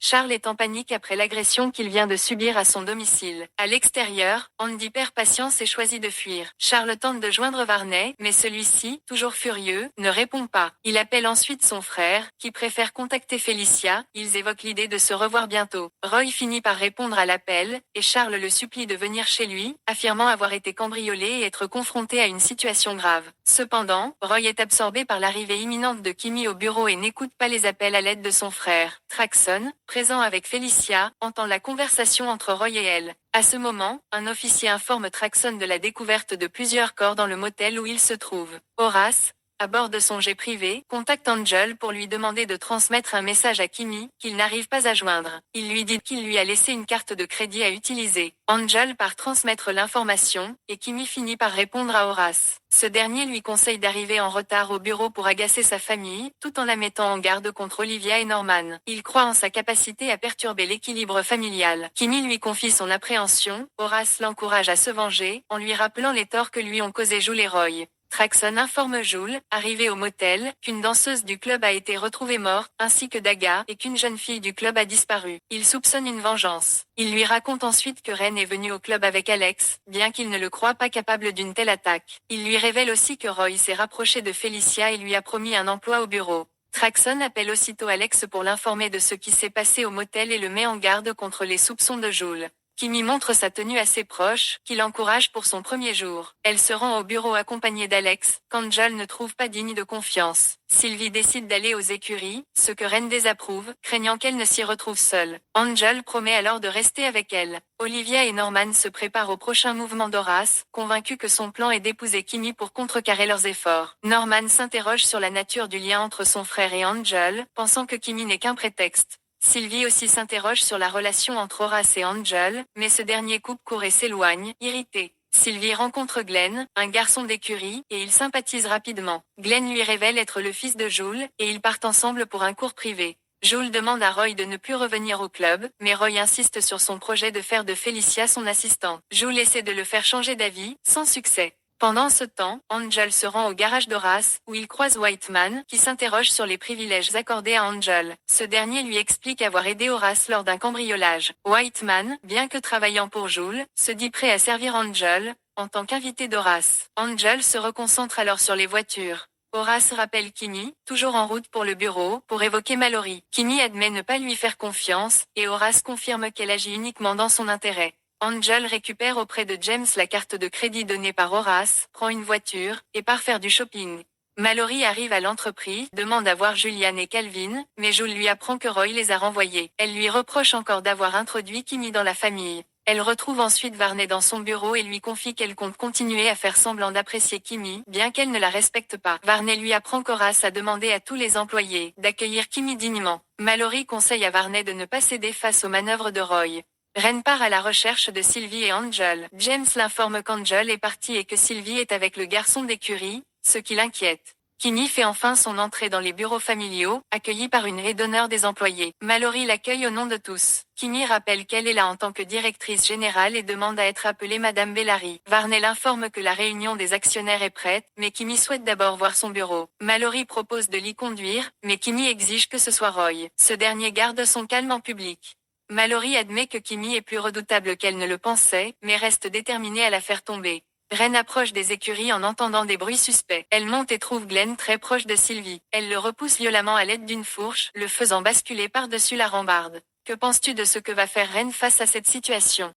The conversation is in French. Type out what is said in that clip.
Charles est en panique après l'agression qu'il vient de subir à son domicile. À l'extérieur, Andy perd patience et choisit de fuir. Charles tente de joindre Varney, mais celui-ci, toujours furieux, ne répond pas. Il appelle ensuite son frère, qui préfère contacter Felicia. Ils évoquent l'idée de se revoir bientôt. Roy finit par répondre à l'appel, et Charles le supplie de venir chez lui, affirmant avoir été cambriolé et être confronté à une situation grave. Cependant, Roy est absorbé par l'arrivée imminente de Kimmy au bureau et n'écoute pas les appels à l'aide de son frère. Traxon, présent avec Felicia, entend la conversation entre Roy et elle. À ce moment, un officier informe Traxon de la découverte de plusieurs corps dans le motel où il se trouve. Horace, à bord de son jet privé, contacte Angel pour lui demander de transmettre un message à Kimmy, qu'il n'arrive pas à joindre. Il lui dit qu'il lui a laissé une carte de crédit à utiliser. Angel part transmettre l'information, et Kimmy finit par répondre à Horace. Ce dernier lui conseille d'arriver en retard au bureau pour agacer sa famille, tout en la mettant en garde contre Olivia et Norman. Il croit en sa capacité à perturber l'équilibre familial. Kimmy lui confie son appréhension, Horace l'encourage à se venger, en lui rappelant les torts que lui ont causés Jules et Roy. Traxon informe Jules, arrivé au motel, qu'une danseuse du club a été retrouvée morte, ainsi que Daga, et qu'une jeune fille du club a disparu. Il soupçonne une vengeance. Il lui raconte ensuite que Ren est venu au club avec Alex, bien qu'il ne le croit pas capable d'une telle attaque. Il lui révèle aussi que Roy s'est rapproché de Felicia et lui a promis un emploi au bureau. Traxon appelle aussitôt Alex pour l'informer de ce qui s'est passé au motel et le met en garde contre les soupçons de Jules. Kimmy montre sa tenue à ses proches, qui l'encouragent pour son premier jour. Elle se rend au bureau accompagnée d'Alex, qu'Angel ne trouve pas digne de confiance. Sylvie décide d'aller aux écuries, ce que Ren désapprouve, craignant qu'elle ne s'y retrouve seule. Angel promet alors de rester avec elle. Olivia et Norman se préparent au prochain mouvement d'Horace, convaincus que son plan est d'épouser Kimmy pour contrecarrer leurs efforts. Norman s'interroge sur la nature du lien entre son frère et Angel, pensant que Kimmy n'est qu'un prétexte. Sylvie aussi s'interroge sur la relation entre Horace et Angel, mais ce dernier coupe court et s'éloigne, irrité. Sylvie rencontre Glenn, un garçon d'écurie, et ils sympathisent rapidement. Glenn lui révèle être le fils de Jules, et ils partent ensemble pour un cours privé. Jules demande à Roy de ne plus revenir au club, mais Roy insiste sur son projet de faire de Felicia son assistante. Jules essaie de le faire changer d'avis, sans succès. Pendant ce temps, Angel se rend au garage d'Horace, où il croise Whiteman, qui s'interroge sur les privilèges accordés à Angel. Ce dernier lui explique avoir aidé Horace lors d'un cambriolage. Whiteman, bien que travaillant pour Jules, se dit prêt à servir Angel, en tant qu'invité d'Horace. Angel se reconcentre alors sur les voitures. Horace rappelle Kimmy, toujours en route pour le bureau, pour évoquer Mallory. Kimmy admet ne pas lui faire confiance, et Horace confirme qu'elle agit uniquement dans son intérêt. Angel récupère auprès de James la carte de crédit donnée par Horace, prend une voiture, et part faire du shopping. Mallory arrive à l'entreprise, demande à voir Julian et Calvin, mais Jules lui apprend que Roy les a renvoyés. Elle lui reproche encore d'avoir introduit Kimmy dans la famille. Elle retrouve ensuite Varney dans son bureau et lui confie qu'elle compte continuer à faire semblant d'apprécier Kimmy, bien qu'elle ne la respecte pas. Varney lui apprend qu'Horace a demandé à tous les employés d'accueillir Kimmy dignement. Mallory conseille à Varney de ne pas céder face aux manœuvres de Roy. Ren part à la recherche de Sylvie et Angel. James l'informe qu'Angel est parti et que Sylvie est avec le garçon d'écurie, ce qui l'inquiète. Kimmy fait enfin son entrée dans les bureaux familiaux, accueillie par une haie d'honneur des employés. Mallory l'accueille au nom de tous. Kimmy rappelle qu'elle est là en tant que directrice générale et demande à être appelée Madame Bellary. Varney l'informe que la réunion des actionnaires est prête, mais Kimmy souhaite d'abord voir son bureau. Mallory propose de l'y conduire, mais Kimmy exige que ce soit Roy. Ce dernier garde son calme en public. Mallory admet que Kimmy est plus redoutable qu'elle ne le pensait, mais reste déterminée à la faire tomber. Ren approche des écuries en entendant des bruits suspects. Elle monte et trouve Glenn très proche de Sylvie. Elle le repousse violemment à l'aide d'une fourche, le faisant basculer par-dessus la rambarde. Que penses-tu de ce que va faire Ren face à cette situation ?